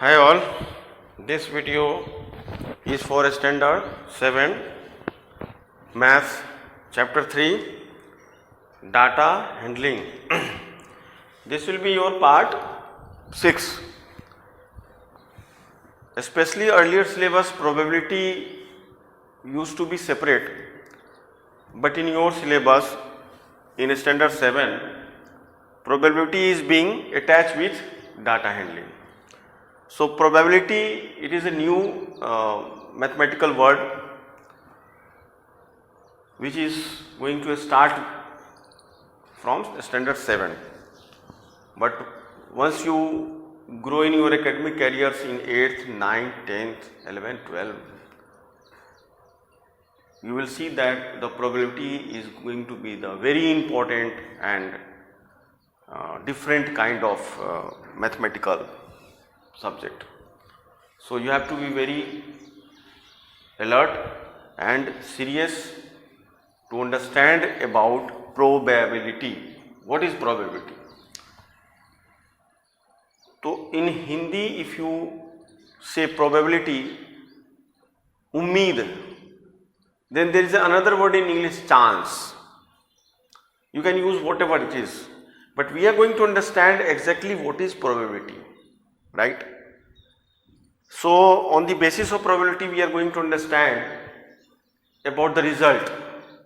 Hi all, this video is for standard 7 maths chapter 3 data handling. This will be your part 6. Especially earlier syllabus probability used to be separate, but in your syllabus in standard 7 probability is being attached with data handling. So probability, it is a new mathematical word which is going to start from standard 7, but once you grow in your academic careers in 8th, 9th, 10th, 11th, 12th, you will see that the probability is going to be the very important and different kind of mathematical subject. So you have to be very alert and serious to understand about probability. What is probability? So in Hindi, if you say probability, उम्मीद, then there is another word in English, chance. You can use whatever it is, but we are going to understand exactly what is probability, right? So on the basis of probability we are going to understand about the result,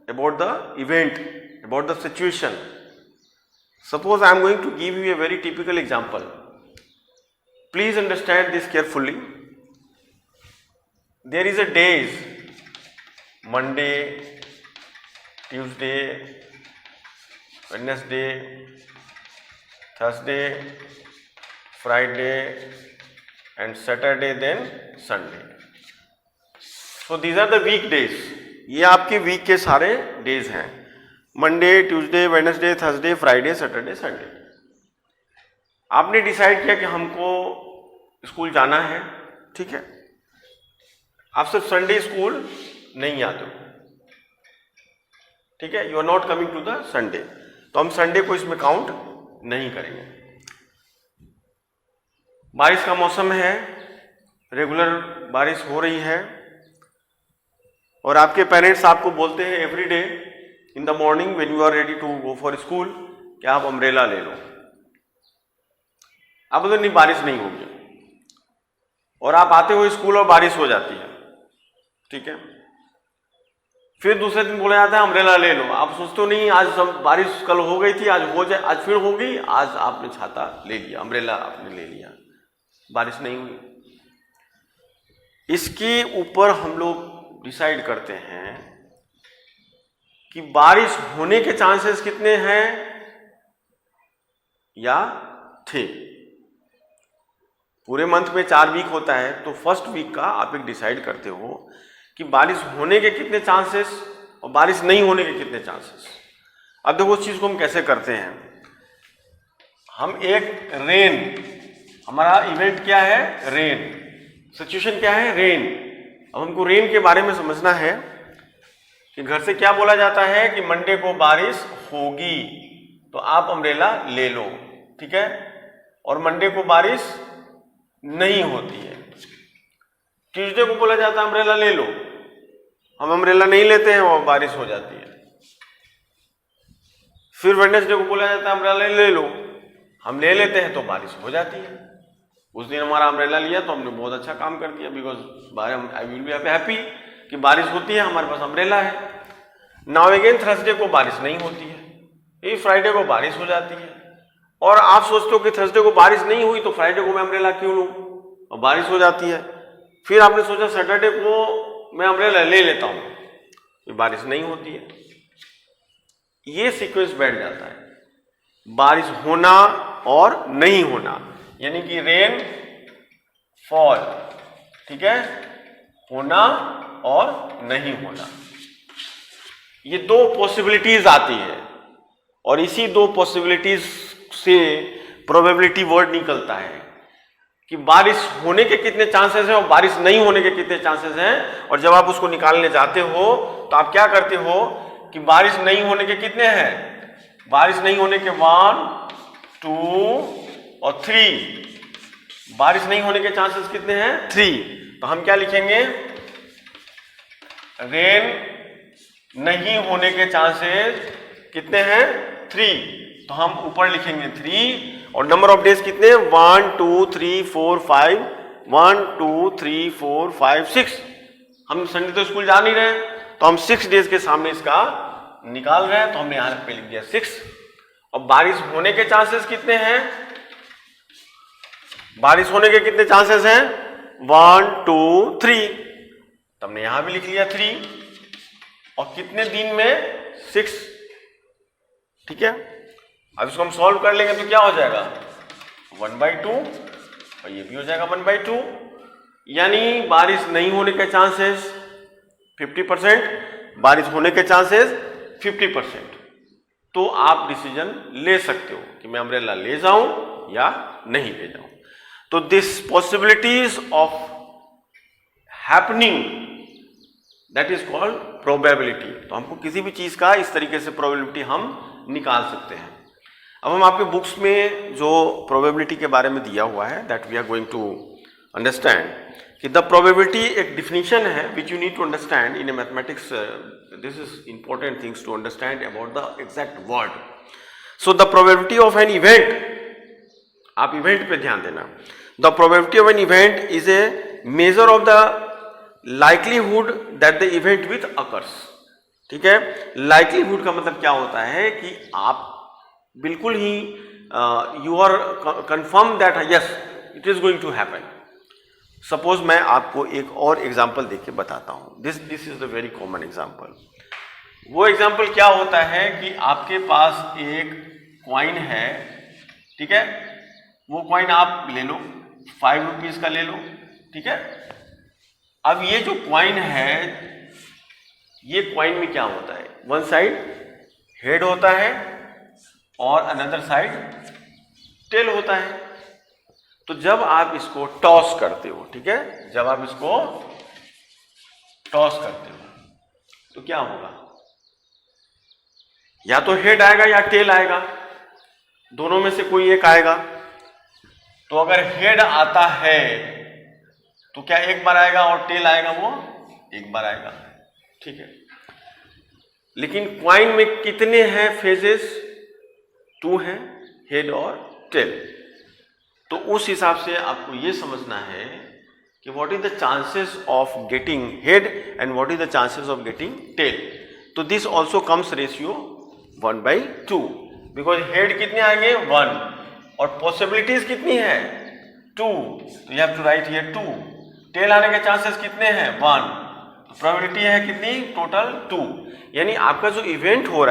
about the event, about the situation. Suppose I am going to give you a very typical example. Please understand this carefully. There is a days, Monday, Tuesday, Wednesday, Thursday, Friday and Saturday, then Sunday. So these are the weekdays. ये आपके week के सारे days हैं, Monday, Tuesday, Wednesday, Thursday, Friday, Saturday, Sunday. आपने decide किया कि हमको school जाना है, ठीक है. आप सिर्फ संडे स्कूल नहीं आते हो, ठीक है. You are not coming to the Sunday, तो हम संडे को इसमें काउंट नहीं करेंगे. बारिश का मौसम है, रेगुलर बारिश हो रही है और आपके पेरेंट्स आपको बोलते हैं every day in the morning when you are ready to go for school कि आप अम्ब्रेला ले लो. आप बोलते नहीं, बारिश नहीं होगी, और आप आते हो स्कूल और बारिश हो जाती है, ठीक है. फिर दूसरे दिन बोला जाता है अम्ब्रेला ले लो. आप सोचते हो नहीं, आज बारिश कल हो गई थी, आज हो जाए, आज फिर होगी, आज आपने छाता ले लिया, अम्ब्रेला आपने ले लिया, बारिश नहीं हुई. इसके ऊपर हम लोग डिसाइड करते हैं कि बारिश होने के चांसेस कितने हैं या थे. पूरे मंथ में 4 वीक होता है, तो फर्स्ट वीक का आप एक डिसाइड करते हो कि बारिश होने के कितने चांसेस और बारिश नहीं होने के कितने चांसेस. अब देखो उस चीज को हम कैसे करते हैं. हम एक रेन, हमारा इवेंट क्या है, रेन, सिचुएशन क्या है, रेन. अब हमको रेन के बारे में समझना है कि घर से क्या बोला जाता है कि मंडे को बारिश होगी तो आप अम्ब्रेला ले लो, ठीक है. और मंडे को बारिश नहीं होती है. ट्यूसडे को बोला जाता है अम्ब्रेला ले लो, हम अम्ब्रेला नहीं लेते हैं और बारिश हो जाती है. फिर वेडनेसडे को बोला जाता है अम्ब्रेला ले लो, हम ले लेते हैं तो बारिश हो जाती है. उस दिन हमारा अम्ब्रेला लिया तो हमने बहुत अच्छा काम कर दिया, because I will be happy कि बारिश होती है, हमारे पास अम्ब्रेला है. नाउ अगेन थर्सडे को बारिश नहीं होती है, फिर फ्राइडे को बारिश हो जाती है, और आप सोचते हो कि थर्सडे को बारिश नहीं हुई तो फ्राइडे को मैं अम्ब्रेला क्यों लूँ, और बारिश हो जाती है. फिर आपने सोचा सैटरडे को मैं अम्ब्रेला ले लेता हूँ, फिर बारिश नहीं होती है. ये सीक्वेंस बैठ जाता है, बारिश होना और नहीं होना, यानी कि रेन फॉल, ठीक है, होना और नहीं होना. ये 2 पॉसिबिलिटीज आती है और इसी 2 पॉसिबिलिटीज से प्रोबेबिलिटी वर्ड निकलता है कि बारिश होने के कितने चांसेस हैं और बारिश नहीं होने के कितने चांसेस हैं. और जब आप उसको निकालने जाते हो तो आप क्या करते हो कि बारिश नहीं होने के कितने हैं, बारिश नहीं होने के 1, 2 और 3, बारिश नहीं होने के चांसेस कितने हैं? 3। तो हम क्या लिखेंगे? रेन नहीं होने के चांसेस कितने हैं? 3। तो हम ऊपर लिखेंगे 3 और नंबर ऑफ डेज कितने? 1 2 3 4 5 1 2 3 4 5 6। हम संडे तो स्कूल जा नहीं रहे तो हम 6 डेज के सामने इसका निकाल रहे हैं, तो हमने यहां पे लिख दिया 6। और बारिश होने के चांसेस कितने हैं? बारिश होने के कितने चांसेस हैं? 1 2 3। तो हमने यहां भी लिख लिया 3 और कितने दिन में? 6। ठीक है, अब इसको हम सॉल्व कर लेंगे तो क्या हो जाएगा? 1/2 और ये भी हो जाएगा 1/2। यानी बारिश नहीं होने के चांसेस 50%, बारिश होने के चांसेस 50%। तो आप डिसीजन ले सकते हो कि मैं अम्ब्रेला ले जाऊं या नहीं ले जाऊं। तो this possibilities of happening that is called probability. तो हमको किसी भी चीज का इस तरीके से प्रोबेबिलिटी हम निकाल सकते हैं। अब हम आपके बुक्स में जो प्रोबेबिलिटी के बारे में दिया हुआ है that we are going to understand कि द प्रोबेबिलिटी एक डिफिनीशन है which you need to understand in a mathematics. This is important things to understand about the exact word. So the probability of an event, आप event पे ध्यान देना। The probability of an event is a measure of the likelihood that the event with occurs. ठीक है, likelihood का मतलब क्या होता है कि आप बिल्कुल ही you are confirm that yes it is going to happen. Suppose मैं आपको एक और एग्जाम्पल देके बताता हूं। This is the very common example. वो एग्जाम्पल क्या होता है कि आपके पास एक कॉइन है, ठीक है, वो कॉइन आप ले लो, 5 रुपीज का ले लो, ठीक है। अब ये जो कॉइन है, ये कॉइन में क्या होता है? वन साइड हेड होता है और अनदर साइड टेल होता है। तो जब आप इसको टॉस करते हो, ठीक है, जब आप इसको टॉस करते हो तो क्या होगा? या तो हेड आएगा या टेल आएगा, दोनों में से कोई एक आएगा। तो अगर हेड आता है तो क्या एक बार आएगा और टेल आएगा? वो एक बार आएगा, ठीक है। लेकिन क्वाइन में कितने हैं फेजेस? 2 हैं, हेड और टेल। तो उस हिसाब से आपको यह समझना है कि what is the chances of getting head and what is the chances of getting tail. तो this also comes ratio 1/2 because head कितने आएंगे? 1 और पॉसिबिलिटीज कितनी है? 2। तो you have to write here 2। Tail आने के चांसेस कितने हैं? 1। तो प्रोबेबिलिटी है कितनी? टोटल 2। यानी आपका जो इवेंट हो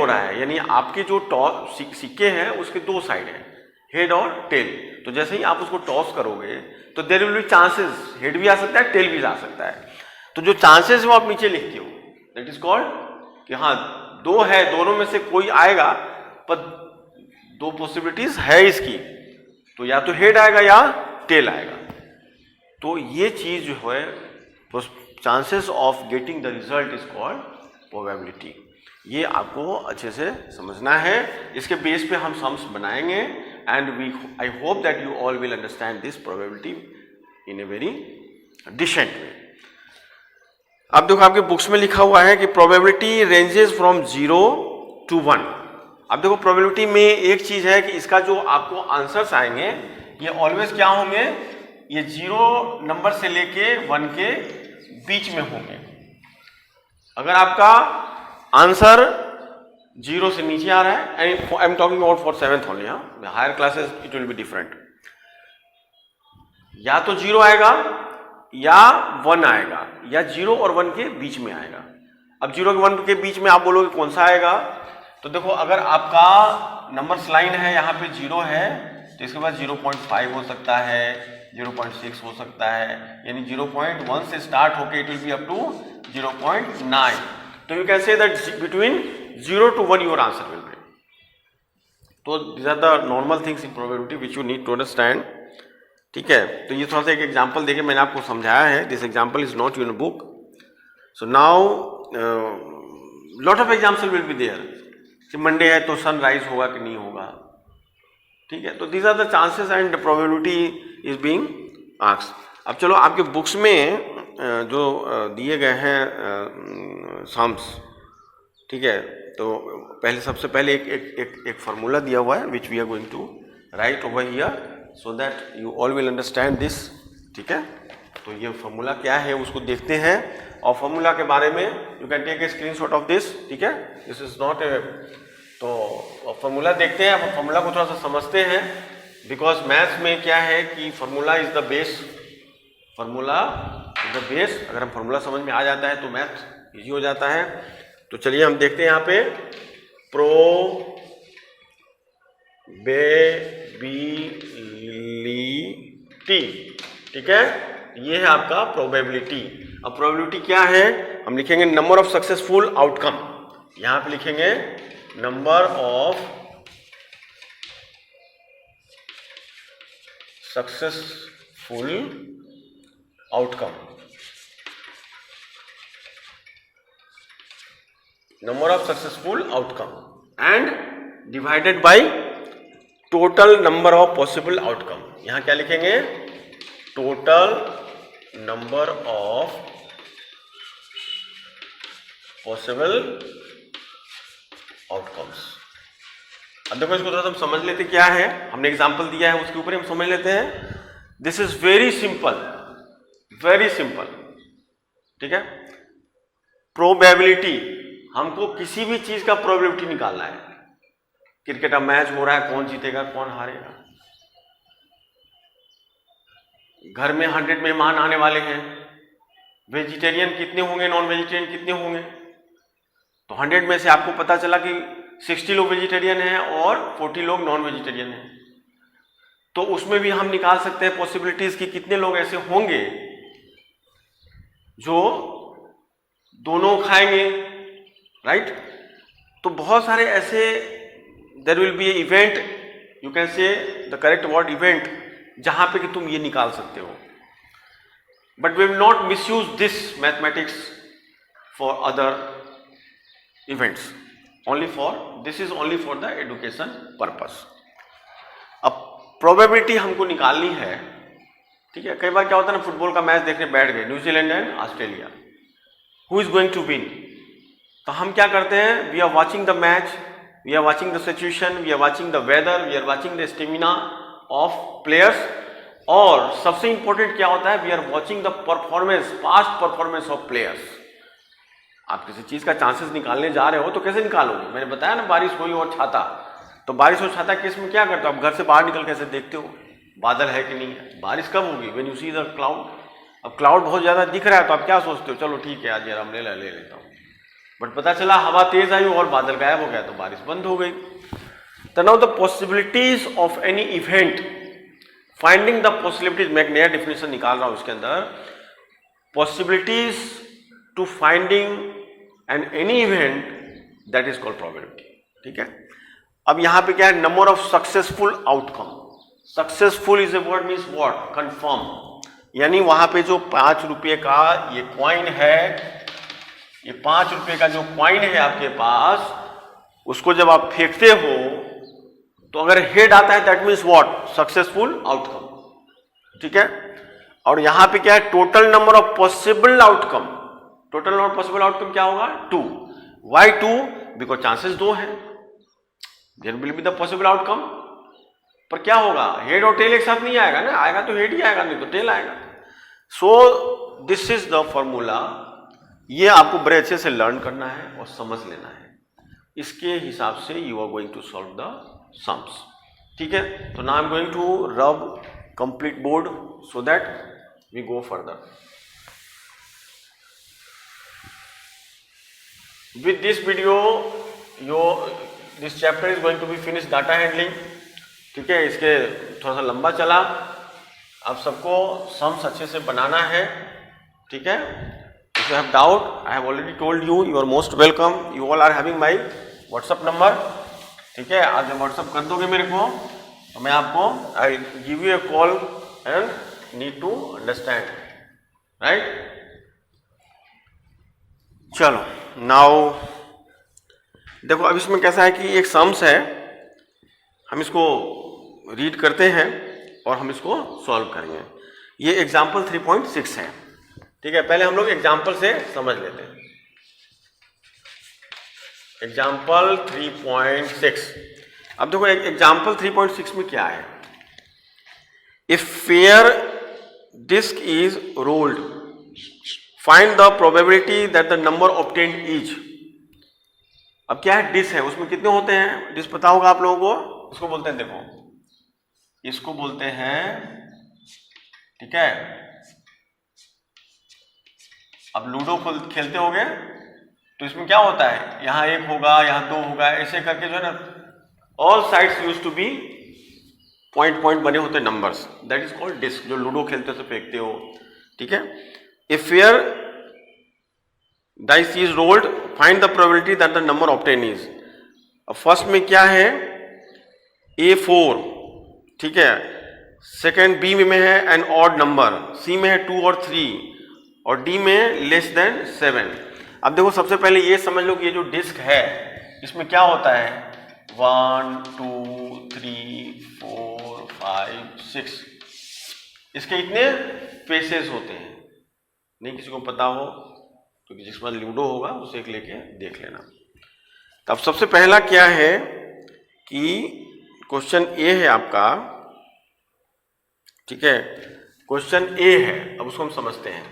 रहा है यानी आपके जो सिक्के हैं उसके 2 साइड हैं, हेड और टेल। तो जैसे ही आप उसको टॉस करोगे तो there will be chances, head भी आ सकता है, टेल भी आ सकता है। तो जो चांसेस वो आप नीचे लिखते हो दैट इज कॉल्ड कि हाँ 2 है, दोनों में से कोई आएगा, पर 2 पॉसिबिलिटीज है इसकी, तो या तो हेड आएगा या टेल आएगा। तो ये चीज जो है chances of getting the result is called probability. ये आपको अच्छे से समझना है, इसके बेस पे हम सम्स बनाएंगे and I hope that you all will understand this probability in a very decent way. अब देखो आपके बुक्स में लिखा हुआ है कि प्रोबेबिलिटी रेंजेस फ्रॉम 0 to 1। अब देखो प्रोबेबिलिटी में एक चीज है कि इसका जो आपको आंसर्स आएंगे ये ऑलवेज क्या होंगे? ये 0 नंबर से लेके 1 के बीच में होंगे। अगर आपका आंसर 0 से नीचे आ रहा है, and I am talking about for 7th only, हाँ, higher classes it will be different. या तो 0 आएगा या 1 आएगा, या 0 और 1 के बीच में आएगा। अब 0 और 1 के बीच में आप बोलोगे कौन सा आएगा? तो देखो अगर आपका नंबर्स लाइन है, यहाँ पे 0 है तो इसके बाद 0.5 हो सकता है, 0.6 हो सकता है, यानी 0.1 से स्टार्ट होके it will be up to 0.9। तो you can say that between 0 to 1 your answer will be. तो these are the normal things in probability which you need to understand, ठीक है। तो ये थोड़ा सा एक एग्जाम्पल देके मैंने आपको समझाया है। This example is not in book, so now lot of example will be there कि मंडे है तो सनराइज होगा कि नहीं होगा, ठीक है, तो these are the chances and probability is being asked. अब चलो आपके बुक्स में जो दिए गए हैं सम्स, ठीक है, तो पहले सबसे पहले एक फार्मूला दिया हुआ है which we are going to write over here so that you all will understand this. ठीक है, तो ये फार्मूला क्या है उसको देखते हैं, और फार्मूला के बारे में you can take a screenshot of this. ठीक है, दिस इज नॉट ए, तो फार्मूला देखते हैं, अब फार्मूला को थोड़ा सा समझते हैं, बिकॉज मैथ्स में क्या है कि formula is the base, formula is the base. अगर हम फार्मूला समझ में आ जाता है तो मैथ्स इजी हो जाता है। तो चलिए हम देखते हैं यहाँ पे प्रोबेबिलिटी। ठीक है, ये है आपका प्रोबेबिलिटी। अब प्रोबेबिलिटी क्या है, हम लिखेंगे नंबर ऑफ सक्सेसफुल आउटकम, यहां पे लिखेंगे number of successful outcome, number of successful outcome and divided by total number of possible outcome. यहां क्या लिखेंगे, total number of possible outcomes. अब देखो इसको थोड़ा सा हम समझ लेते क्या है, हमने एग्जांपल दिया है उसके ऊपर हम समझ लेते हैं। This is very simple, very simple. ठीक है, प्रोबेबिलिटी, हमको किसी भी चीज का प्रोबेबिलिटी निकालना है। क्रिकेट का मैच हो रहा है, कौन जीतेगा कौन हारेगा, घर में 100 मेहमान आने वाले हैं, वेजिटेरियन कितने होंगे, नॉन वेजिटेरियन कितने होंगे, तो 100 में से आपको पता चला कि 60 लोग वेजिटेरियन हैं और 40 लोग नॉन वेजिटेरियन हैं, तो उसमें भी हम निकाल सकते हैं पॉसिबिलिटीज कि कितने लोग ऐसे होंगे जो दोनों खाएंगे, राइट। तो बहुत सारे ऐसे, there will be event, you can say the correct word event, जहां पे कि तुम ये निकाल सकते हो, but we will not misuse this mathematics for other events, only for this is only for the education purpose. अब प्रोबेबिलिटी हमको निकालनी है। ठीक है, कई बार क्या होता है ना, फुटबॉल का मैच देखने बैठ गए, New Zealand and Australia, who is going to win, तो हम क्या करते हैं, we are watching the match, we are watching the situation, we are watching the weather, we are watching the stamina of players, और सबसे इंपॉर्टेंट क्या होता है, we are watching the performance, past performance of players. आप किसी चीज का chances निकालने जा रहे हो तो कैसे निकालोगे, मैंने बताया ना, बारिश हुई और छाता, तो बारिश और छाता केस में क्या करते हो आप, घर से बाहर निकल कैसे देखते हो बादल है कि नहीं है, बारिश कब होगी, when you see the cloud. अब क्लाउड बहुत ज्यादा दिख रहा है तो आप क्या सोचते हो, चलो ठीक है आज यार हम ले लेता हूँ, बट पता चला हवा तेज आई और बादल गायब हो गया तो बारिश बंद हो गई। तो now the possibilities of any event, finding the possibilities, मैं एक नया डेफिनेशन निकाल रहा हूं इसके अंदर, possibilities to finding and any event, that is called probability. ठीक है, अब यहां पे क्या है, number of successful outcome. Successful is a word means what, confirm, यानी वहां पे जो 5 रुपये का ये कॉइन है, ये 5 रुपये का जो कॉइन है आपके पास, उसको जब आप फेंकते हो तो अगर हेड आता है that means what, successful outcome. ठीक है, और यहां पे क्या है, total number of possible outcome, total number of possible outcome क्या होगा, 2। वाई 2, बिकॉज चांसेस 2 है, there will be the possible outcome, पर क्या होगा, हेड और टेल एक साथ नहीं आएगा ना, आएगा तो हेड ही आएगा, नहीं तो टेल आएगा। So this is the formula, ये आपको बड़े अच्छे से लर्न करना है और समझ लेना है, इसके हिसाब से you are going to solve the sums. ठीक है, तो now I am going to rub complete board so that we go further. With this video this chapter is going to be finish data handling. ठीक है, इसके थोड़ा सा लंबा चला, अब सबको सम्स अच्छे से बनाना है। ठीक है, if you have doubt, I have already told you, you are most welcome, you all are having my WhatsApp number। ठीक है, आज जब WhatsApp कर दोगे मेरे को तो मैं आपको I will give you a call and need to understand, right? चलो, now देखो अब इसमें कैसा है कि एक सम्स है, हम इसको रीड करते हैं और हम इसको सॉल्व करेंगे। ये एग्जाम्पल 3.6 है, ठीक है। पहले हम लोग एग्जाम्पल से समझ लेते हैं। एग्जाम्पल 3.6, अब देखो एग्जाम्पल 3.6 में क्या है। If fair disc is rolled, find the probability that the number obtained is. अब क्या है, डिस्क है, उसमें कितने होते हैं, डिस्क पता होगा आप लोगों को। इसको बोलते हैं, देखो इसको बोलते हैं, ठीक है। अब लूडो खेलते होगे तो इसमें क्या होता है, यहां 1 होगा, यहां 2 होगा, ऐसे करके जो है ना all sides use to be point point बने होते हैं numbers, that is called disc. जो लूडो खेलते हो तो फेंकते हो, ठीक है। If fair dice is rolled, find the probability that the number obtain is. अब फर्स्ट में क्या है, A4, ठीक है। सेकेंड बी में है एन ऑड नंबर, सी में है 2 और 3, और डी में लेस देन 7। अब देखो सबसे पहले ये समझ लो कि ये जो डिस्क है इसमें क्या होता है, 1 2 3 4 5 6, इसके इतने फेसेस होते हैं। नहीं किसी को पता हो तो जिसके पास लूडो होगा उसे एक लेके देख लेना। तो अब सबसे पहला क्या है कि क्वेश्चन ए है आपका, ठीक है। क्वेश्चन ए है, अब उसको हम समझते हैं।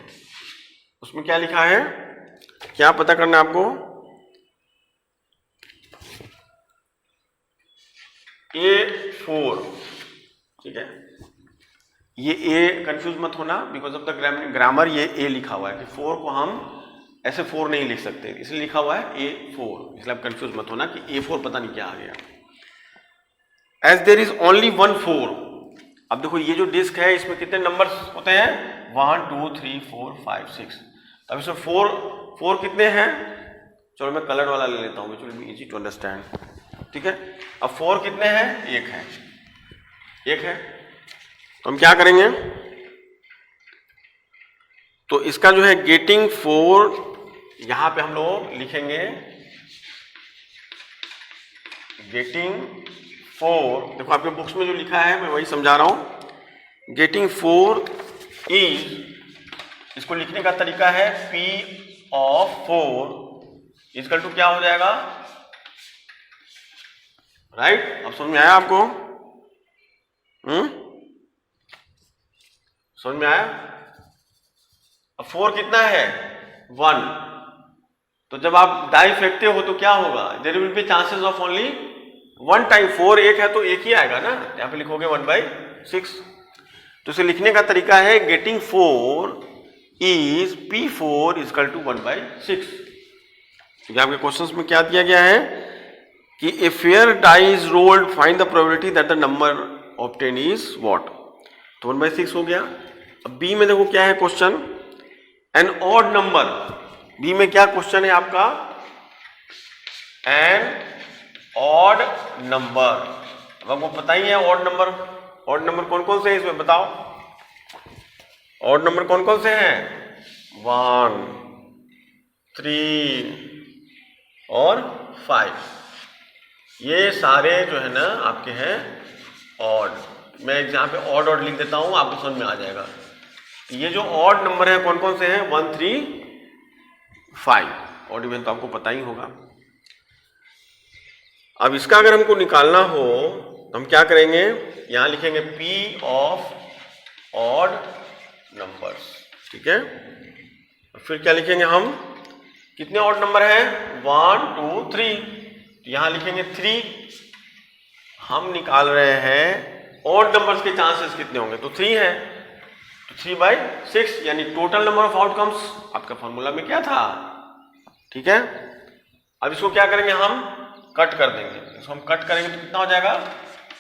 उसमें क्या लिखा है, क्या पता करना है आपको, A4, ठीक है। ये A कंफ्यूज मत होना, बिकॉज ऑफ द ग्रामर ये A लिखा हुआ है कि 4 को हम ऐसे 4 नहीं लिख सकते, इसलिए लिखा हुआ है A4, इसलिए आप कंफ्यूज मत होना कि A4 पता नहीं क्या आ गया। एज देयर इज ओनली 1 4, अब देखो ये जो डिस्क है इसमें कितने नंबर्स होते हैं, 1 2 3 4 5 6। अब इसमें 4 कितने हैं, चलो मैं कलर वाला ले लेता हूँ, which will be easy to understand, ठीक है। अब 4 कितने हैं, 1 है, 1 है। तो हम क्या करेंगे, तो इसका जो है गेटिंग 4, यहां पे हम लोग लिखेंगे गेटिंग 4। देखो आपके बुक्स में जो लिखा है मैं वही समझा रहा हूं। गेटिंग 4 इज, इसको लिखने का तरीका है P of 4 इक्वल टू क्या हो जाएगा, राइट। अब समझ में आया आपको, समझ में आया। अब 4 कितना है, 1, तो जब आप डाई फेंकते हो तो क्या होगा, there will be chances of only 1 time. 4 1 है तो 1 ही आएगा ना, यहां पे लिखोगे 1/6। तो इसे लिखने का तरीका है getting 4 is P4 equal to 1/6। क्योंकि आपके क्वेश्चंस में क्या दिया गया है कि a fair die is rolled, find the probability that the number obtain is what, तो 1/6 हो गया। अब बी में देखो क्या है question, an odd number. B में क्या क्वेश्चन है आपका, एन ऑड नंबर। अब आपको पता ही है ऑड नंबर, ऑड नंबर कौन कौन से हैं इसमें बताओ, ऑड नंबर कौन कौन से हैं, 1 3 और 5, ये सारे जो है ना आपके हैं ऑड। मैं जहां पे ऑड ऑड लिख देता हूं आपको समझ में आ जाएगा। ये जो ऑड नंबर है कौन कौन से हैं, 1 3 5, ऑड इवन तो आपको पता ही होगा। अब इसका अगर हमको निकालना हो तो हम क्या करेंगे, यहां लिखेंगे P ऑफ ऑड नंबर्स, ठीक है। फिर क्या लिखेंगे हम, कितने ऑड नंबर हैं, 1 2 3, तो यहां लिखेंगे 3। हम निकाल रहे हैं ऑड नंबर्स के चांसेस कितने होंगे, तो 3 है, तो 3/6 यानी टोटल नंबर ऑफ आउटकम्स आपका फॉर्मूला में क्या था, ठीक है। अब इसको क्या करेंगे, हम कट कर देंगे, इसको हम कट करेंगे तो कितना हो जाएगा,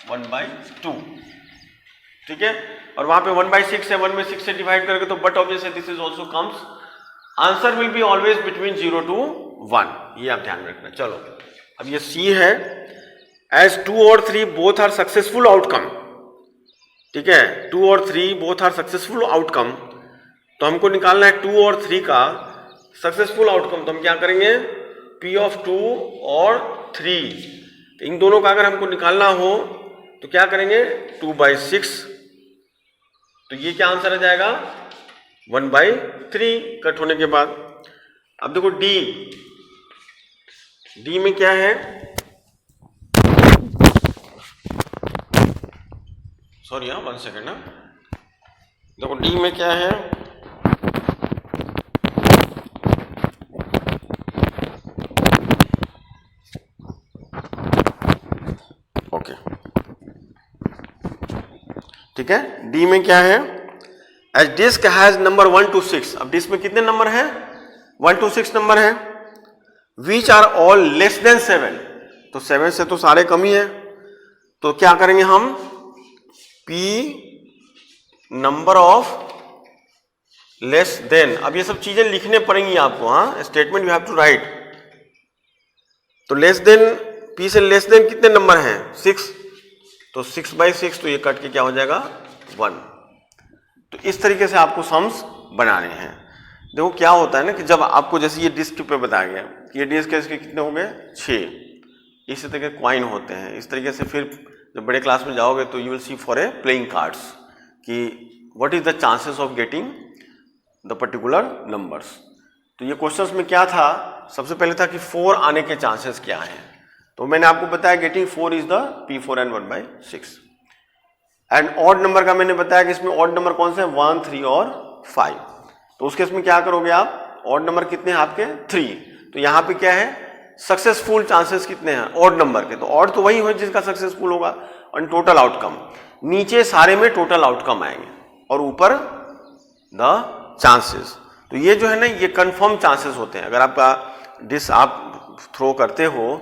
1/2, ठीक है। और वहां पे 1/6 है, 1/6 से डिवाइड करके तो but obviously this is also comes, answer will be always between 0 to 1, ये आप ध्यान रखना। चलो अब ये सी है, एज 2 और 3 बोथ आर सक्सेसफुल आउटकम, ठीक है। 2 और 3 बोथ आर सक्सेसफुल आउटकम, तो हमको निकालना है 2 और 3 का सक्सेसफुल आउटकम। तो हम क्या करेंगे, P of 2 और 3, इन दोनों का अगर हमको निकालना हो तो क्या करेंगे 2/6, तो ये क्या आंसर आ जाएगा 1/3 कट होने के बाद। अब देखो डी में क्या है, सॉरी हाँ 1 सेकेंड ना, देखो डी में क्या है, ओके ठीक है। डी में क्या है, as disc has number 1 to 6, अब डिस्क में कितने नंबर हैं 1 to 6 नंबर है, which are all less than 7, तो 7 से तो सारे कम ही है, तो क्या करेंगे हम P number of less than, अब ये सब चीजें लिखने पड़ेंगी आपको, हाँ statement you have to write. तो लेस देन P से लेस देन कितने नंबर हैं 6, तो 6/6, तो ये कट के क्या हो जाएगा 1। तो इस तरीके से आपको सम्स बनाने हैं। देखो क्या होता है ना कि जब आपको जैसे ये डिस्क पे बताया गया कि ये डिस्क इसके कितने हो गए 6, इसी तरीके क्वाइन होते हैं। इस तरीके से फिर जब बड़े क्लास में जाओगे तो you will see for a playing cards कि what is the chances of getting the particular numbers. तो ये क्वेश्चंस में क्या था, सबसे पहले था कि 4 आने के चांसेस क्या हैं, तो मैंने आपको बताया getting 4 is the P4 and 1/6। And odd number का मैंने बताया कि इसमें ऑड नंबर कौन से हैं 1, 3 और 5। तो उसके इसमें क्या करोगे आप, ऑड नंबर कितने हैं आपके 3, तो यहाँ पे क्या है सक्सेसफुल चांसेस कितने हैं ऑड नंबर के, तो ऑड तो वही हो जिसका सक्सेसफुल होगा, और टोटल आउटकम नीचे सारे में टोटल आउटकम आएंगे और ऊपर द चांसेस। तो ये जो है ना ये कंफर्म चांसेस होते हैं। अगर आपका डिस आप थ्रो करते हो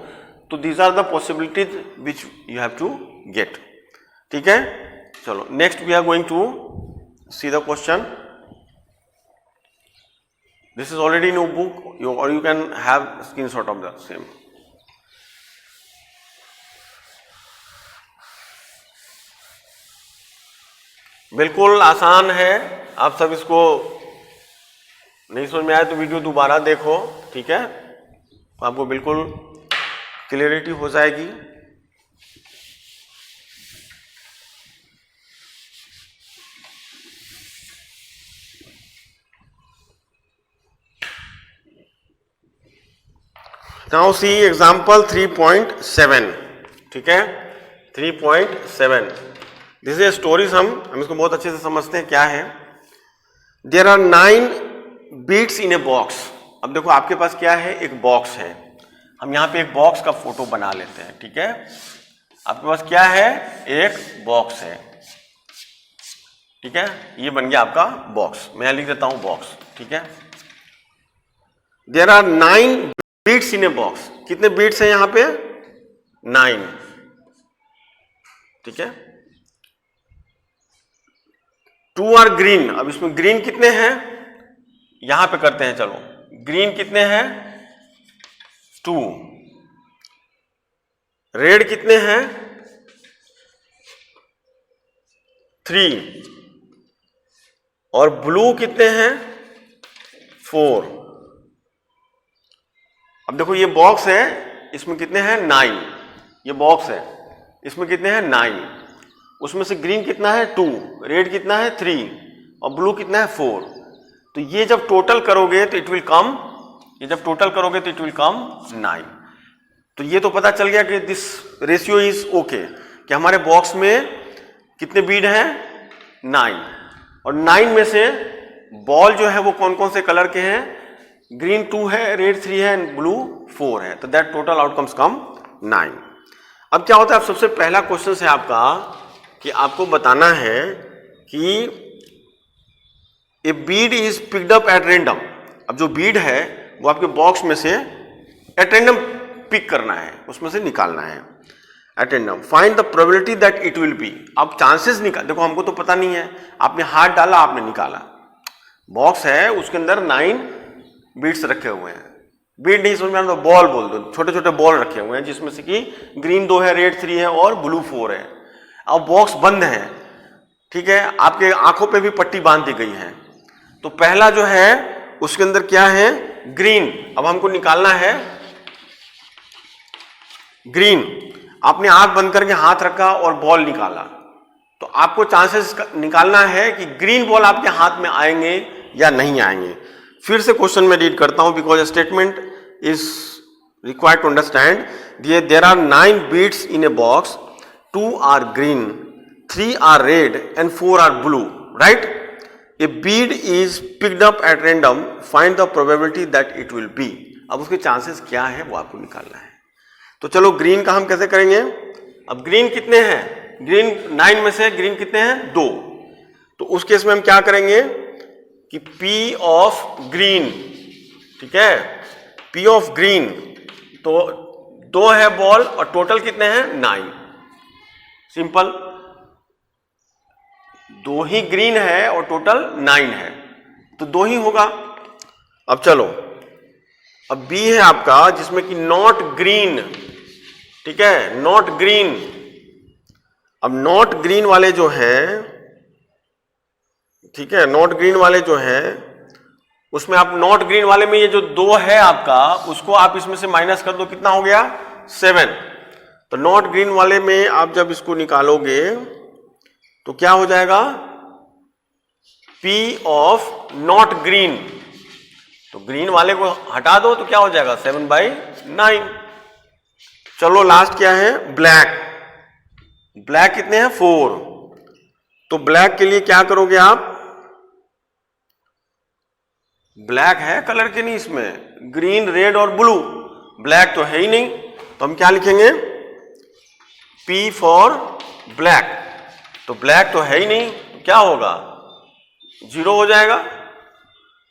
तो these are the possibilities which you have to get. ठीक है, चलो next we are going to see the question. This is already in your book और you can have screenshot of the same. बिल्कुल आसान है, आप सब इसको नहीं समझ में आए तो वीडियो दोबारा देखो, ठीक है, तो आपको बिल्कुल क्लियरिटी हो जाएगी। नाउ सी एग्जाम्पल 3.7, ठीक है 3.7। दिस इज स्टोरीज, हम इसको बहुत अच्छे से समझते हैं क्या है। There are 9 beads in a box. अब देखो आपके पास क्या है, एक बॉक्स है, हम यहाँ पे एक बॉक्स का फोटो बना लेते हैं। ठीक है, आपके पास क्या है, एक बॉक्स है। ठीक है, ये बन गया आपका बॉक्स, मैं लिख देता हूं बॉक्स। ठीक है, there are 9 beads in a box. कितने बीट्स हैं यहाँ पे 9। ठीक है, 2 आर ग्रीन। अब इसमें ग्रीन कितने हैं, यहां पे करते हैं, चलो ग्रीन कितने हैं 2, रेड कितने हैं 3 और ब्लू कितने हैं 4। अब देखो ये बॉक्स है, इसमें कितने हैं 9, ये बॉक्स है इसमें कितने हैं 9, उसमें से ग्रीन कितना है 2, रेड कितना है 3 और ब्लू कितना है 4। तो ये जब टोटल करोगे तो इट विल कम, ये जब टोटल करोगे तो इट विल कम 9। तो ये तो पता चल गया कि दिस रेशियो इज ओके, कि हमारे बॉक्स में कितने बीड हैं 9 और 9 में से बॉल जो है वो कौन कौन से कलर के हैं, ग्रीन 2 है, रेड 3 है एंड ब्लू 4 है। तो दैट टोटल आउटकम्स कम 9। अब क्या होता है, अब सबसे पहला क्वेश्चन है आपका कि आपको बताना है कि a bead is picked up at random. अब जो बीड है वो आपके बॉक्स में से एट रैंडम पिक करना है, उसमें से निकालना है eight random. Find the probability that it will be. अब चांसेस निकाल, देखो हमको तो पता नहीं है, आपने हाथ डाला, आपने निकाला, बॉक्स है उसके अंदर 9 बीड्स रखे हुए हैं। बीड नहीं समझ में आ रहा तो बॉल बोल दो, छोटे छोटे बॉल रखे हुए हैं जिसमें से कि ग्रीन 2 है, रेड 3 है और ब्लू 4 है। अब बॉक्स बंद है, ठीक है, आपके आंखों पे भी पट्टी बांध दी गई है। तो पहला जो है उसके अंदर क्या है ग्रीन, अब हमको निकालना है ग्रीन। आपने आंख बंद करके हाथ रखा और बॉल निकाला, तो आपको चांसेस निकालना है कि ग्रीन बॉल आपके हाथ में आएंगे या नहीं आएंगे। फिर से क्वेश्चन में रीड करता हूं because statement is required to understand. There are 9 beads in a box, 2 are green, 3 are red and 4 are blue, right? A bead is picked up at random, find the probability that it will be. अब उसके chances क्या है वो आपको निकालना है। तो चलो ग्रीन का हम कैसे करेंगे। अब ग्रीन कितने हैं, ग्रीन 9 में से ग्रीन कितने हैं, 2। तो उस केस में हम क्या करेंगे कि P ऑफ ग्रीन, ठीक है, P ऑफ ग्रीन, तो 2 है बॉल और टोटल कितने हैं 9। सिंपल, 2 ही ग्रीन है और टोटल 9 है, तो 2 ही होगा। अब चलो, अब B है आपका जिसमें कि नॉट ग्रीन, ठीक है, नॉट ग्रीन। अब नॉट ग्रीन वाले जो है, ठीक है, नॉट ग्रीन वाले जो है उसमें आप नॉट ग्रीन वाले में ये जो 2 है आपका, उसको आप इसमें से माइनस कर दो, कितना हो गया 7। तो नॉट ग्रीन वाले में आप जब इसको निकालोगे तो क्या हो जाएगा, P ऑफ नॉट ग्रीन, तो ग्रीन वाले को हटा दो तो क्या हो जाएगा 7/9। चलो लास्ट क्या है, ब्लैक। ब्लैक कितने हैं 4, तो ब्लैक के लिए क्या करोगे आप, ब्लैक है कलर के नहीं इसमें, ग्रीन, रेड और ब्लू, ब्लैक तो है ही नहीं, तो हम क्या लिखेंगे, P फॉर ब्लैक। तो ब्लैक तो है ही नहीं, तो क्या होगा 0 हो जाएगा,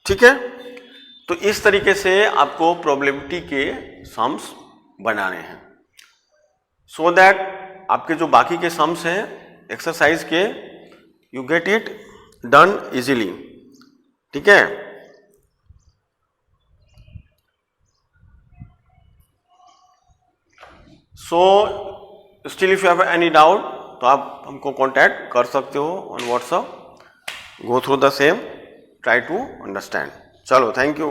ठीक है। तो इस तरीके से आपको प्रोबेबिलिटी के सम्स बनाने हैं, सो दैट आपके जो बाकी के सम्स हैं एक्सरसाइज के, you get it done easily, ठीक है। So still if you have any doubt तो आप हमको कांटेक्ट कर सकते हो on WhatsApp, go through the same, try to understand. चलो, थैंक यू।